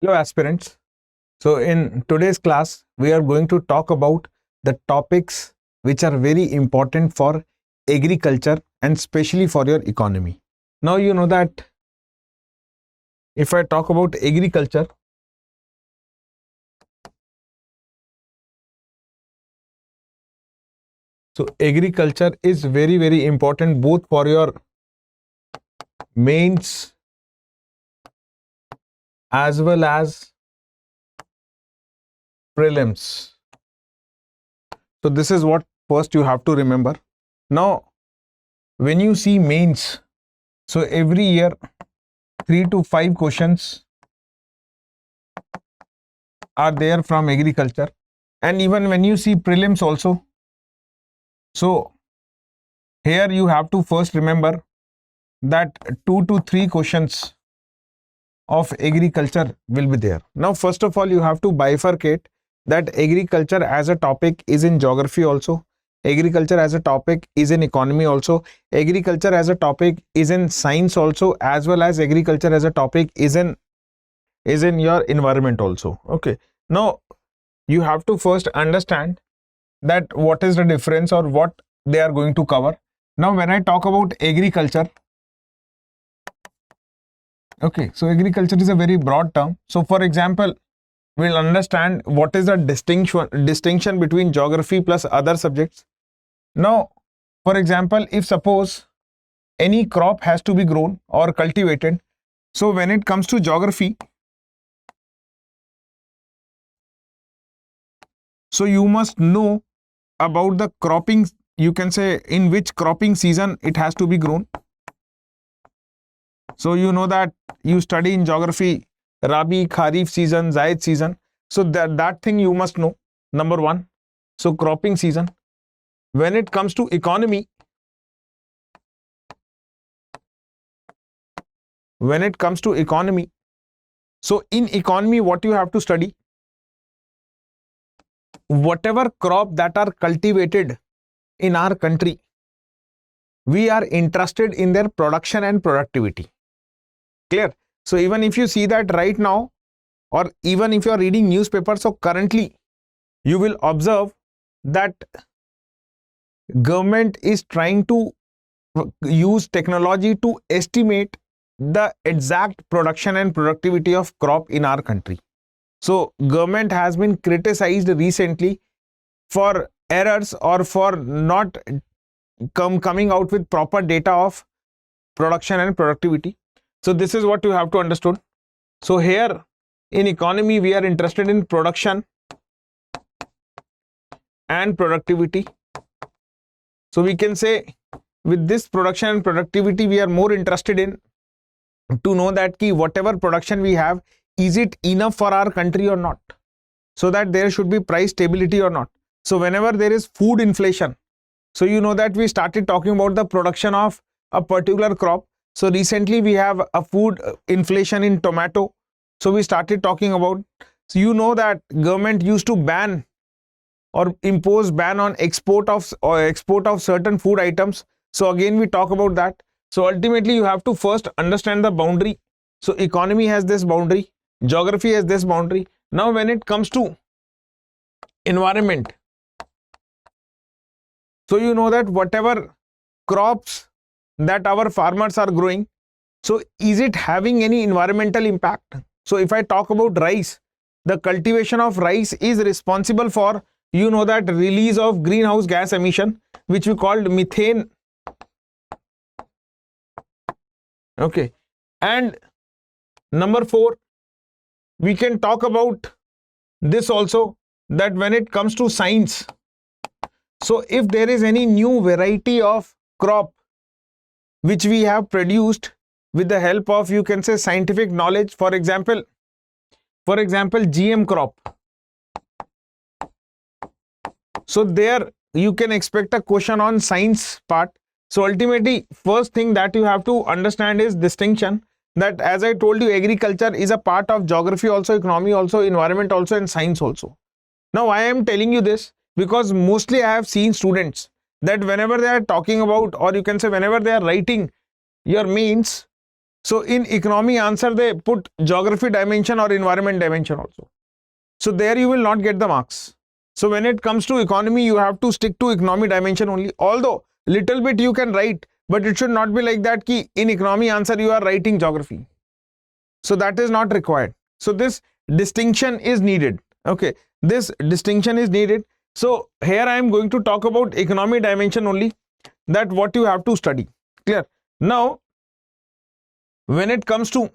Hello aspirants. So in today's class, we are going to talk about the topics which are very important for agriculture and especially for your economy. Now you know that if I talk about agriculture, so agriculture is very important both for your mains as well as prelims. So this is what first you have to remember. Now when you see mains, so every year 3 to 5 questions are there from agriculture, and even when you see prelims also, so here you have to first remember that 2 to 3 questions of agriculture will be there. Now first of all you have to bifurcate that agriculture as a topic is in geography also, agriculture as a topic is in economy also, agriculture as a topic is in science also, as well as agriculture as a topic is in your environment also. Okay, now you have to first understand that what is the difference or what they are going to cover. Now when I talk about agriculture, okay, so agriculture is a very broad term. So for example, we'll understand what is the distinction between geography plus other subjects. Now for example, if suppose any crop has to be grown or cultivated, so when it comes to geography, so you must know about the cropping, you can say in which cropping season it has to be grown. So you know that you study in geography Rabi, Kharif season, Zaid season. So that thing you must know, number one. So cropping season. When it comes to economy, so in economy what you have to study, whatever crop that are cultivated in our country, we are interested in their production and productivity. Clear? So even if you see that right now, or even if you are reading newspaper, so currently you will observe that government is trying to use technology to estimate the exact production and productivity of crop in our country. So government has been criticized recently for errors or for not coming out with proper data of production and productivity. So this is what you have to understand. So here in economy we are interested in production and productivity. So we can say with this production and productivity we are more interested in to know that ki whatever production we have, is it enough for our country or not, so that there should be price stability or not. So whenever there is food inflation, so you know that we started talking about the production of a particular crop. So recently we have a food inflation in tomato, so we started talking about, so you know that government used to ban or impose ban on export of certain food items. So again we talk about that. So ultimately you have to first understand the boundary. So economy has this boundary, geography has this boundary. Now when it comes to environment, so you know that whatever crops that our farmers are growing, so is it having any environmental impact? So if I talk about rice, the cultivation of rice is responsible for, you know that, release of greenhouse gas emission, which we called methane. Okay, and number 4, we can talk about this also, that when it comes to science, so if there is any new variety of crop which we have produced with the help of, you can say, scientific knowledge, for example GM crop, so there you can expect a question on science part. So ultimately first thing that you have to understand is distinction, that as I told you, agriculture is a part of geography also, economy also, environment also, and science also. Now I am telling you this because mostly I have seen students that whenever they are talking about, or you can say whenever they are writing your means, So in economy answer, they put geography dimension or environment dimension also. So there you will not get the marks. So when it comes to economy, you have to stick to economy dimension only. Although little bit you can write, but it should not be like that ki in economy answer you are writing geography. So that is not required. So this distinction is needed. Okay, this distinction is needed. So here I am going to talk about economy dimension only, that what you have to study. Clear? Now, when it comes to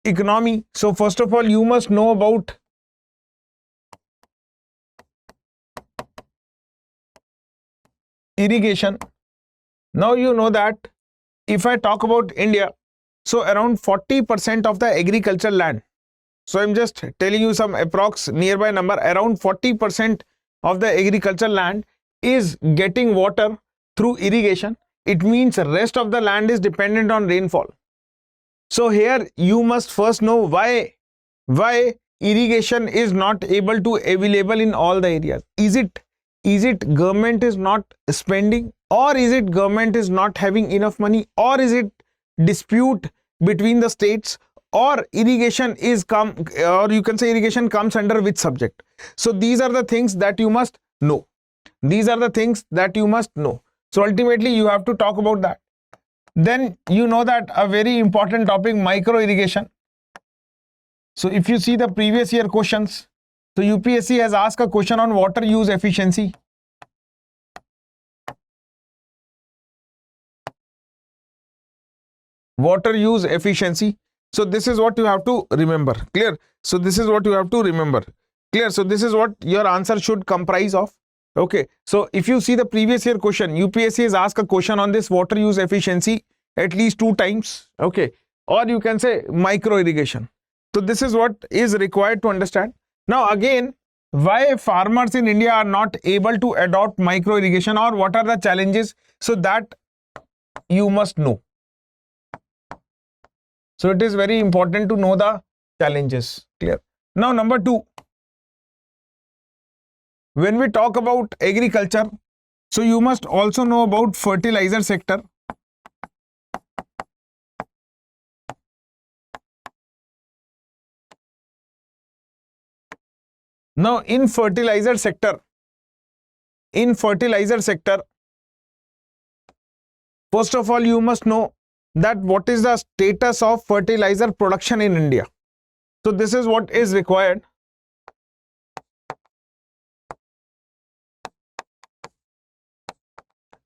economy, so first of all, you must know about irrigation. Now you know that if I talk about India, so around 40% of the agricultural land. So I'm just telling you some approx nearby number. Around 40% of the agricultural land is getting water through irrigation. It means the rest of the land is dependent on rainfall. So here you must first know why irrigation is not able to available in all the areas. Is it government is not spending, or is it government is not having enough money, or is it dispute between the states, or irrigation is or you can say irrigation comes under which subject? So these are the things that you must know. These are the things that you must know. So ultimately you have to talk about that. Then you know that a very important topic, micro irrigation. So if you see the previous year questions, so UPSC has asked a question on water use efficiency. Water use efficiency. So this is what you have to remember. Clear? So this is what you have to remember. Clear? So this is what your answer should comprise of. Okay. So if you see the previous year question, UPSC has asked a question on this water use efficiency at least 2 times. Okay. Or you can say micro irrigation. So this is what is required to understand. Now again, why farmers in India are not able to adopt micro irrigation, or what are the challenges? So that you must know. So it is very important to know the challenges. Clear? Now number 2, when we talk about agriculture, so you must also know about fertilizer sector. Now in fertilizer sector, first of all you must know that what is the status of fertilizer production in India. So this is what is required.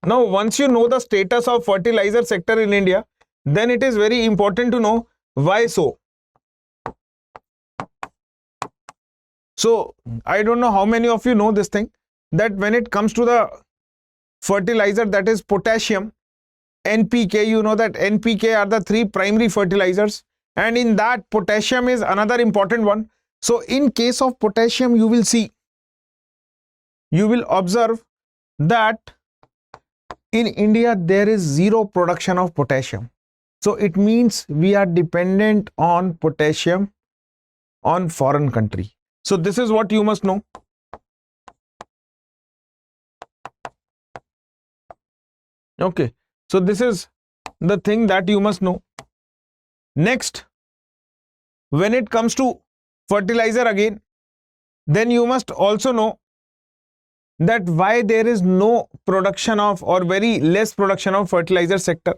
Now once you know the status of fertilizer sector in India, then it is very important to know why so. So I don't know how many of you know this thing, that when it comes to the fertilizer, that is potassium, NPK, you know that NPK are the 3 primary fertilizers, and in that potassium is another important one. So in case of potassium, you will observe that in India there is 0 production of potassium. So it means we are dependent on potassium on foreign country. So this is what you must know. Okay. So this is the thing that you must know. Next, when it comes to fertilizer again, then you must also know that why there is no production of, or very less production of fertilizer sector.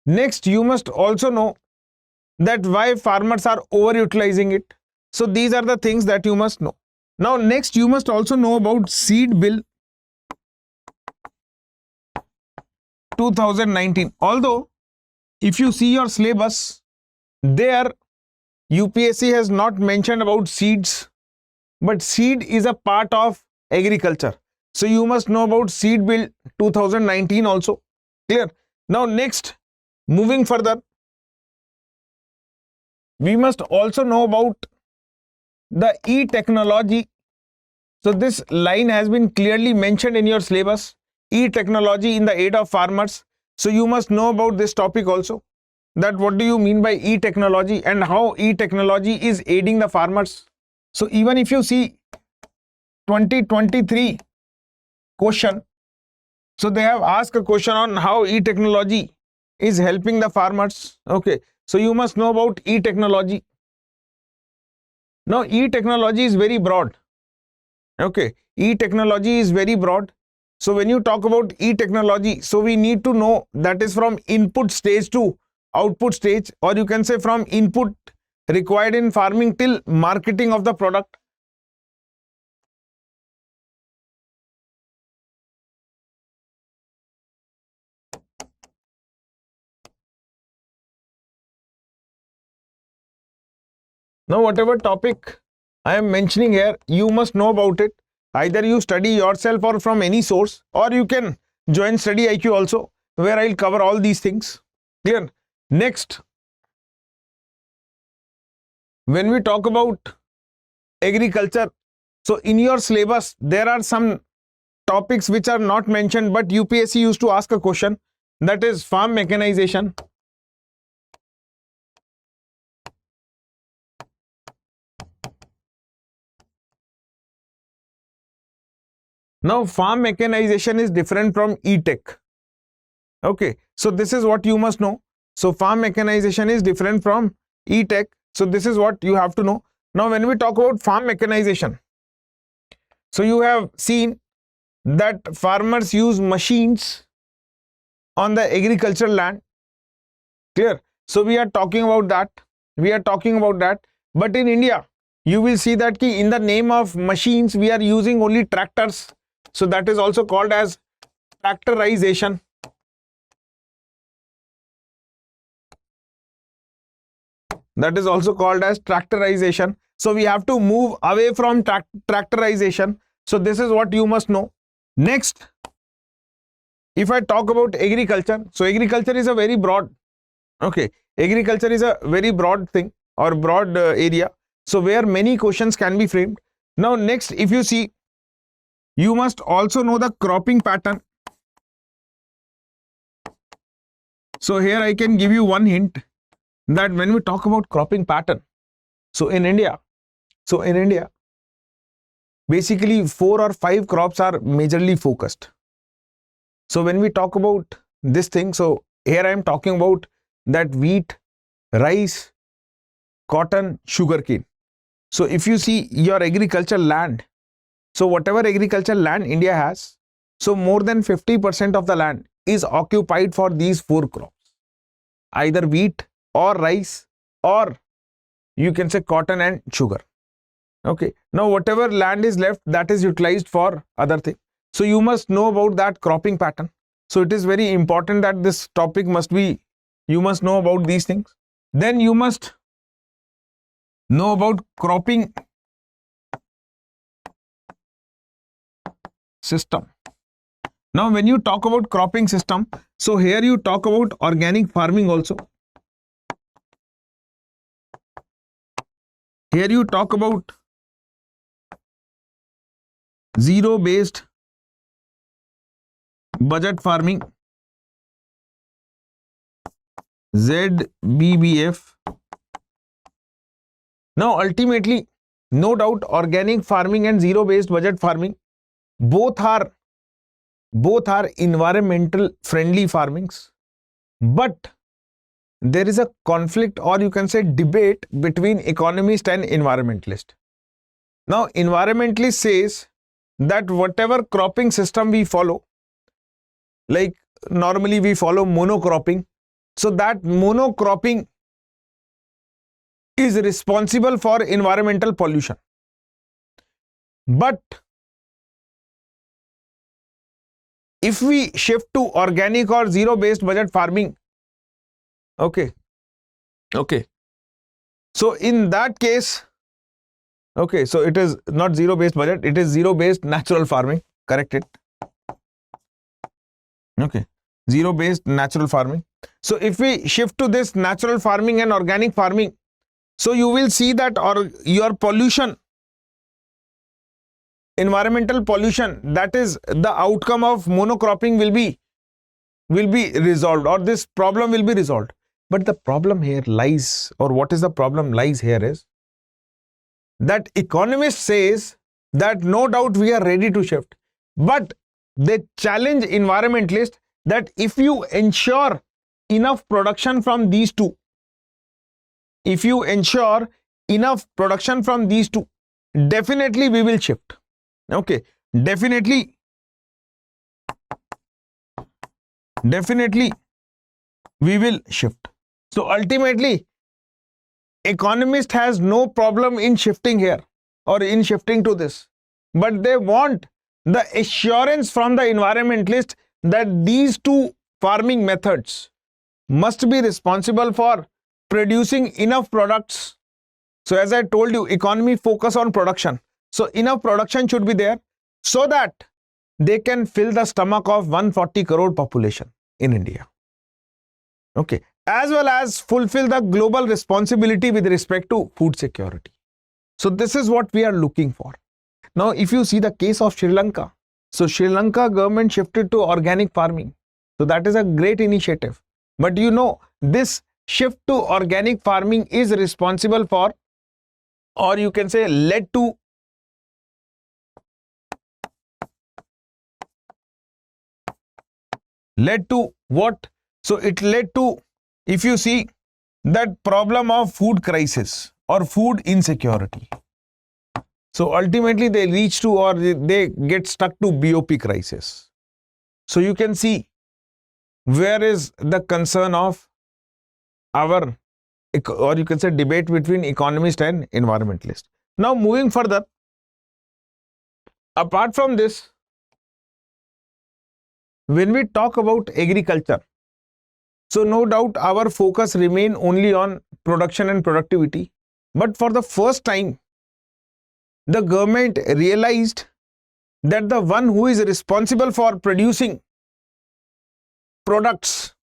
Next, you must also know that why farmers are overutilizing it. So these are the things that you must know. Now next, you must also know about Seed Bill 2019. Although if you see your syllabus, there UPSC has not mentioned about seeds, but seed is a part of agriculture. So you must know about Seed Bill 2019 also. Clear? Now next, moving further, we must also know about the e-technology. So this line has been clearly mentioned in your syllabus, e-technology in the aid of farmers. So you must know about this topic also, that what do you mean by e-technology and how e-technology is aiding the farmers. So even if you see 2023 question, so they have asked a question on how e-technology is helping the farmers. Okay, so you must know about e-technology. Now e-technology is very broad. Okay, e-technology is very broad. So when you talk about e-technology, so we need to know that is from input stage to output stage, or you can say from input required in farming till marketing of the product. Now whatever topic I am mentioning here, you must know about it. Either you study yourself or from any source, or you can join StudyIQ also, where I'll cover all these things. Clear? Next, when we talk about agriculture, so in your syllabus there are some topics which are not mentioned, but UPSC used to ask a question, that is farm mechanization. Now farm mechanization is different from e-tech. Okay, so this is what you must know. So farm mechanization is different from e-tech. So this is what you have to know. Now when we talk about farm mechanization, so you have seen that farmers use machines on the agricultural land. Clear? So we are talking about that. But in India, you will see that in the name of machines, we are using only tractors. So that is also called as tractorization. That is also called as tractorization. So we have to move away from tractorization. So this is what you must know. Next, if I talk about agriculture, so agriculture is a very broad, okay, agriculture is a very broad thing or broad area. So where many questions can be framed. Now next, if you see, you must also know the cropping pattern. So here I can give you one hint that when we talk about cropping pattern, so in India, basically 4 or 5 crops are majorly focused. So when we talk about this thing, so here I am talking about that wheat, rice, cotton, sugarcane. So if you see your agricultural land, so whatever agricultural land India has, so more than 50% of the land is occupied for these 4 crops, either wheat or rice, or you can say cotton and sugar. Okay, now whatever land is left, that is utilized for other things. So you must know about that cropping pattern. So it is very important that this topic must be, you must know about these things. Then you must know about cropping system. Now when you talk about cropping system, so here you talk about organic farming also. Here you talk about zero based budget farming, ZBBF. Now ultimately, no doubt, organic farming and zero based budget farming both are environmental friendly farmings, but there is a conflict, or you can say debate, between economist and environmentalist. Now environmentalist says that whatever cropping system we follow, like normally we follow monocropping, so that monocropping is responsible for environmental pollution. But if we shift to organic or zero based budget farming, okay, so in that case, okay, so it is not zero based budget, it is zero based natural farming, correct it. Okay, zero based natural farming. So if we shift to this natural farming and organic farming, so you will see that your pollution, environmental pollution, that is the outcome of monocropping will be resolved, or this problem will be resolved. But the problem here lies, or what is the problem lies here is that economist says that no doubt we are ready to shift, but they challenge environmentalists that if you ensure enough production from these two, if you ensure enough production from these two, definitely we will shift. Okay, definitely we will shift. So ultimately, economist has no problem in shifting here or in shifting to this, but they want the assurance from the environmentalist that these two farming methods must be responsible for producing enough products. So as I told you, economy focus on production. So enough production should be there so that they can fill the stomach of 140 crore population in India. Okay, as well as fulfill the global responsibility with respect to food security. So this is what we are looking for. Now, if you see the case of Sri Lanka, so Sri Lanka government shifted to organic farming. So that is a great initiative. But you know, this shift to organic farming is responsible for, or you can say led to, what? So it led to, if you see, that problem of food crisis or food insecurity. So ultimately they reach to, or they get stuck to BOP crisis. So you can see where is the concern of our, or you can say, debate between economist and environmentalist. Now moving further, apart from this, when we talk about agriculture, so no doubt our focus remain only on production and productivity. But for the first time, the government realized that the one who is responsible for producing products,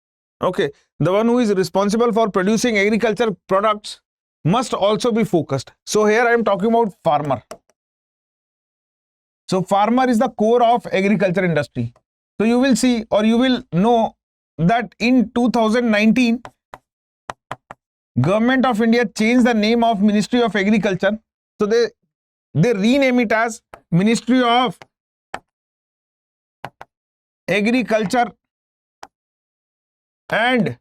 okay, the one who is responsible for producing agriculture products must also be focused. So here I am talking about farmer. So farmer is the core of agriculture industry. So you will see, or you will know, that in 2019, Government of India changed the name of Ministry of Agriculture. So they rename it as Ministry of Agriculture and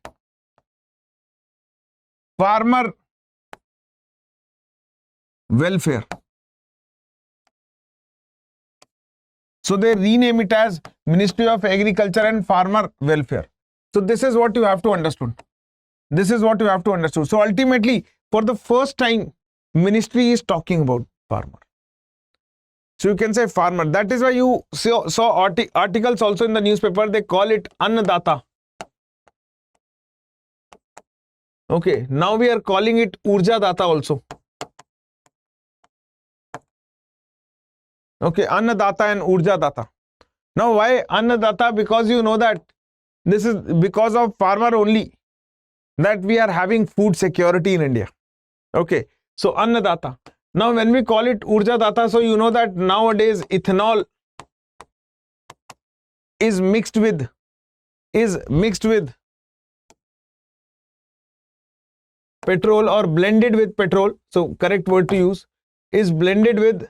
Farmer Welfare. So they rename it as Ministry of Agriculture and Farmer Welfare. So this is what you have to understand. This is what you have to understand. So ultimately, for the first time, ministry is talking about farmer. So you can say farmer. That is why you saw articles also in the newspaper. They call it Annadata. Okay. Now we are calling it Urja Data also. Okay. Annadata and Urja Data. Now why Annadata? Because you know that this is because of farmer only that we are having food security in India. Okay. So Annadata. Now when we call it Urja Data, so you know that nowadays ethanol is mixed with petrol or blended with petrol. So correct word to use is blended with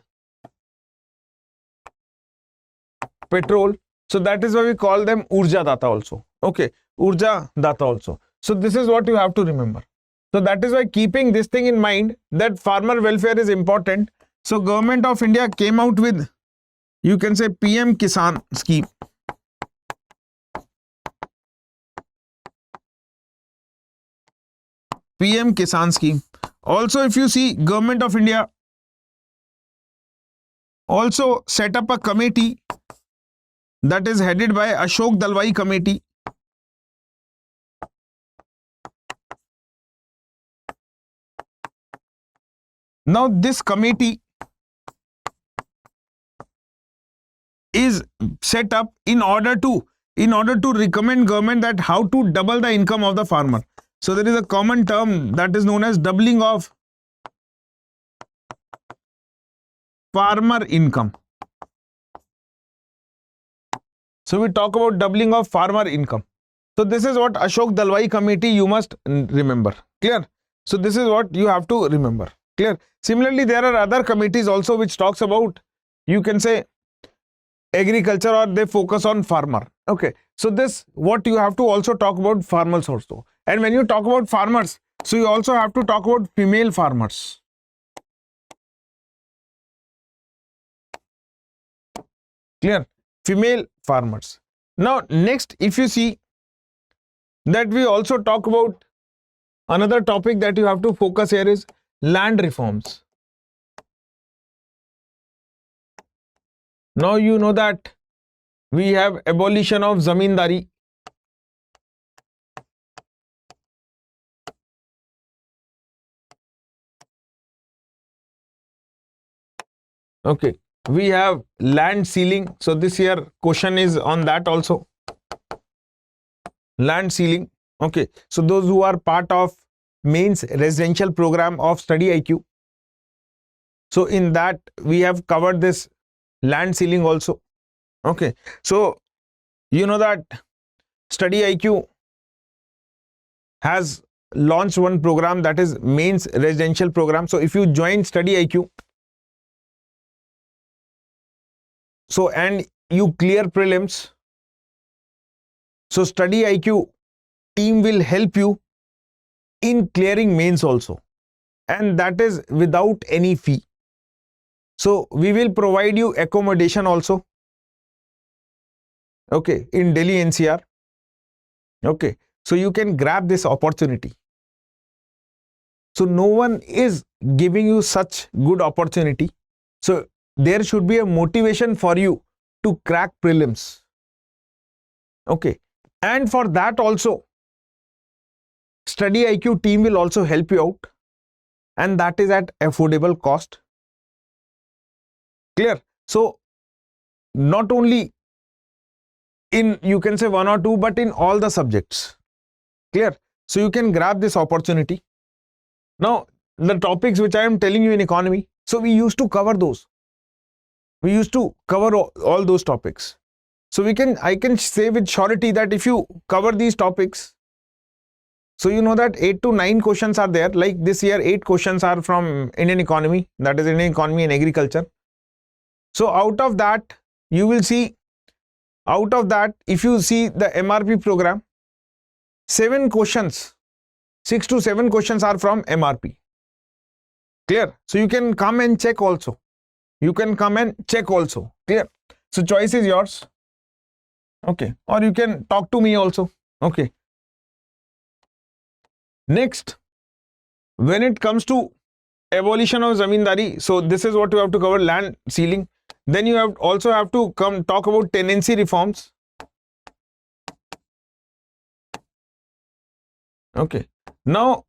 petrol. So that is why we call them Urja Data also. Okay. Urja Data also. So this is what you have to remember. So that is why, keeping this thing in mind, that farmer welfare is important. So Government of India came out with, you can say, PM Kisan scheme. PM Kisan scheme. Also, if you see, Government of India also set up a committee that is headed by Ashok Dalwai committee. Now this committee is set up in order to recommend government that how to double the income of the farmer. So there is a common term that is known as doubling of farmer income. So we talk about doubling of farmer income. So this is what Ashok Dalwai committee you must remember. Clear? So this is what you have to remember. Clear? Similarly, there are other committees also which talks about, you can say, agriculture or they focus on farmer. Okay, so this what you have to also talk about farmers also. And when you talk about farmers, so you also have to talk about female farmers. Clear? Female farmers. Now next, if you see that we also talk about another topic that you have to focus here is land reforms. Now you know that we have abolition of zamindari. Okay, we have land ceiling. So this year question is on that also. Land ceiling. Okay, so those who are part of mains residential program of StudyIQ. So in that we have covered this land ceiling also. Okay, so you know that StudyIQ has launched one program, that is mains residential program. So if you join StudyIQ, so and you clear prelims, so StudyIQ team will help you in clearing mains also, and that is without any fee. So we will provide you accommodation also, okay, in Delhi NCR. Okay, so you can grab this opportunity. So no one is giving you such good opportunity. So there should be a motivation for you to crack prelims. Okay, and for that also StudyIQ team will also help you out, and that is at affordable cost. Clear? So not only in, you can say, one or two, but in all the subjects. Clear? So you can grab this opportunity. Now the topics which I am telling you in economy, so we used to cover those. We used to cover all those topics. So I can say with surety that if you cover these topics, so you know that 8 to 9 questions are there. Like this year 8 questions are from Indian economy, that is Indian economy and agriculture. So out of that you will see, out of that if you see the MRP program, 7 questions, 6 to 7 questions are from MRP. Clear? So you can come and check also. You can come and check also. Clear? So choice is yours. Okay, or you can talk to me also. Okay. Next, when it comes to abolition of zamindari, so this is what you have to cover, land ceiling. Then you also have to come talk about tenancy reforms. Okay, now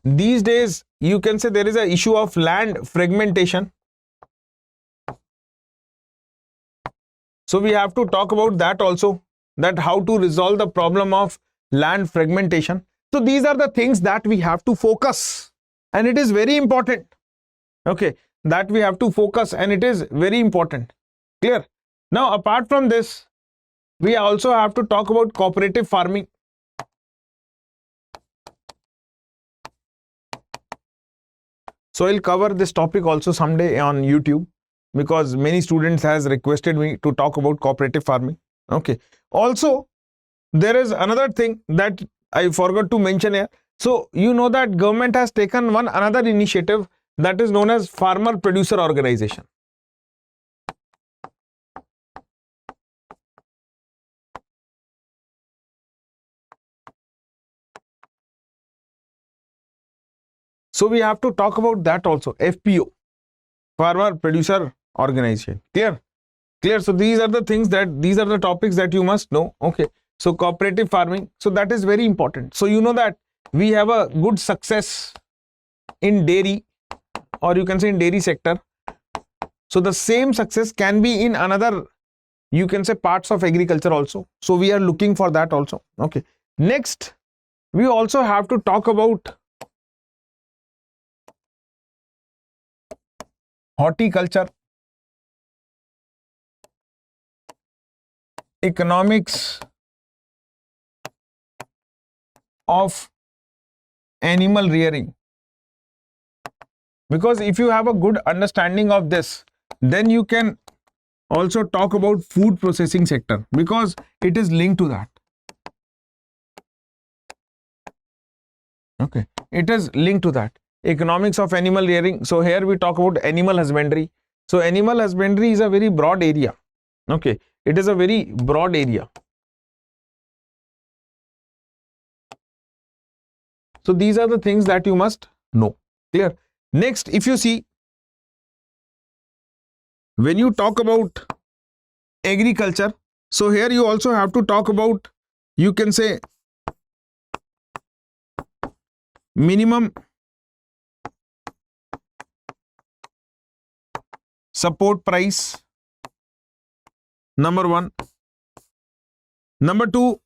these days you can say there is an issue of land fragmentation. So we have to talk about that also, that how to resolve the problem of land fragmentation. So these are the things that we have to focus, and it is very important. Okay, that we have to focus, and it is very important. Clear? Now apart from this, we also have to talk about cooperative farming. So I'll cover this topic also someday on YouTube, because many students has requested me to talk about cooperative farming. Okay, also there is another thing that I forgot to mention here. So you know that government has taken another initiative, that is known as farmer producer organization. So we have to talk about that also, FPO, farmer producer organization. Clear? Clear? So these are the things these are the topics that you must know. Okay, so cooperative farming, so that is very important. So you know that we have a good success in dairy, or you can say in dairy sector. So the same success can be in another, you can say, parts of agriculture also. So we are looking for that also. Okay, next we also have to talk about horticulture, economics of animal rearing. Because if you have a good understanding of this, then you can also talk about food processing sector because it is linked to that. Okay, it is linked to that. Economics of animal rearing. So here we talk about animal husbandry. So animal husbandry is a very broad area. Okay, it is a very broad area. So these are the things that you must know. Clear? Next, if you see, when you talk about agriculture, so here you also have to talk about, you can say, minimum support price, number one. Number two,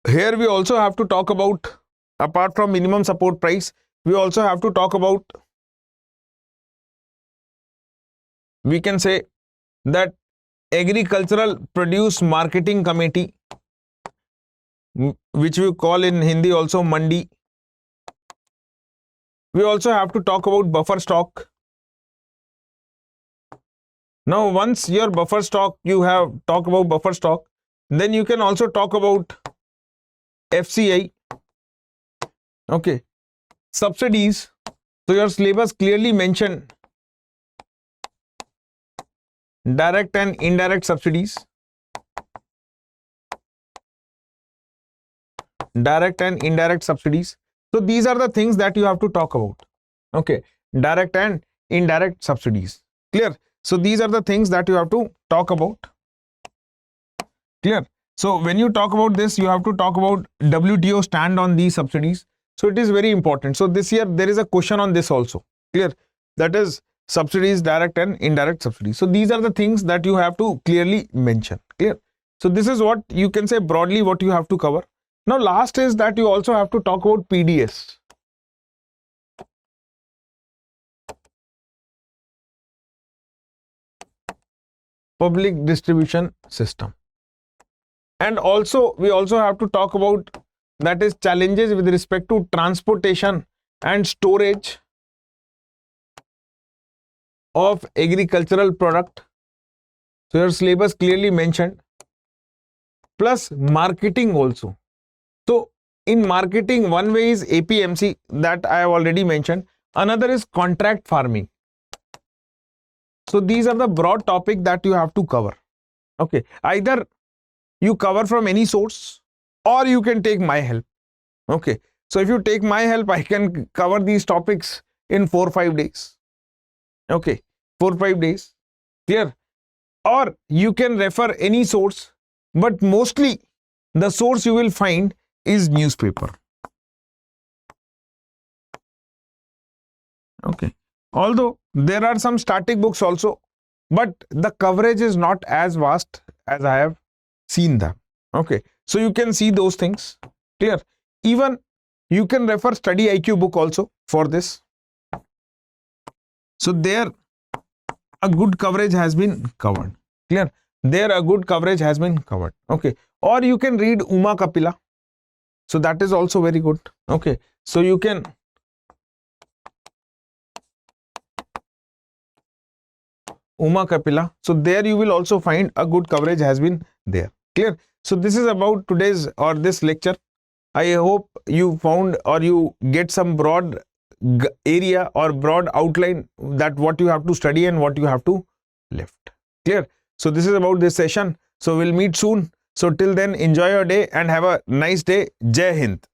here we also have to talk about, apart from minimum support price, we also have to talk about, we can say that agricultural produce marketing committee, which we call in Hindi also mandi. We also have to talk about buffer stock. Now, once your buffer stock, you have talked about buffer stock, then you can also talk about FCI. Okay, subsidies. So your syllabus clearly mentioned direct and indirect subsidies. Direct and indirect subsidies. So these are the things that you have to talk about. Okay, direct and indirect subsidies. Clear? So these are the things that you have to talk about. Clear? So when you talk about this, you have to talk about WTO stand on these subsidies. So it is very important. So this year there is a question on this also. Clear? That is subsidies, direct and indirect subsidies. So these are the things that you have to clearly mention. Clear? So this is what you can say broadly what you have to cover. Now last is that you also have to talk about PDS. Public distribution system. And also we also have to talk about, that is, challenges with respect to transportation and storage of agricultural product. So your syllabus clearly mentioned, plus marketing also. So in marketing, one way is APMC that I have already mentioned. Another is contract farming. So these are the broad topic that you have to cover. Okay, either you cover from any source or you can take my help. Okay, so if you take my help, I can cover these topics in 4-5 days. Okay, 4-5 days. Clear? Or you can refer any source, but mostly the source you will find is newspaper. Okay, although there are some static books also, but the coverage is not as vast as I have seen them. Okay, so you can see those things. Clear? Even you can refer StudyIQ book also for this. So there a good coverage has been covered. Clear? There a good coverage has been covered. Okay, or you can read Uma Kapila. So that is also very good. Okay, so you can Uma Kapila. So there you will also find a good coverage has been there. Clear? So this is about today's or this lecture. I hope you found or you get some broad area or broad outline that what you have to study and what you have to lift. Clear? So this is about this session. So we'll meet soon. So till then, enjoy your day and have a nice day. Jai Hind.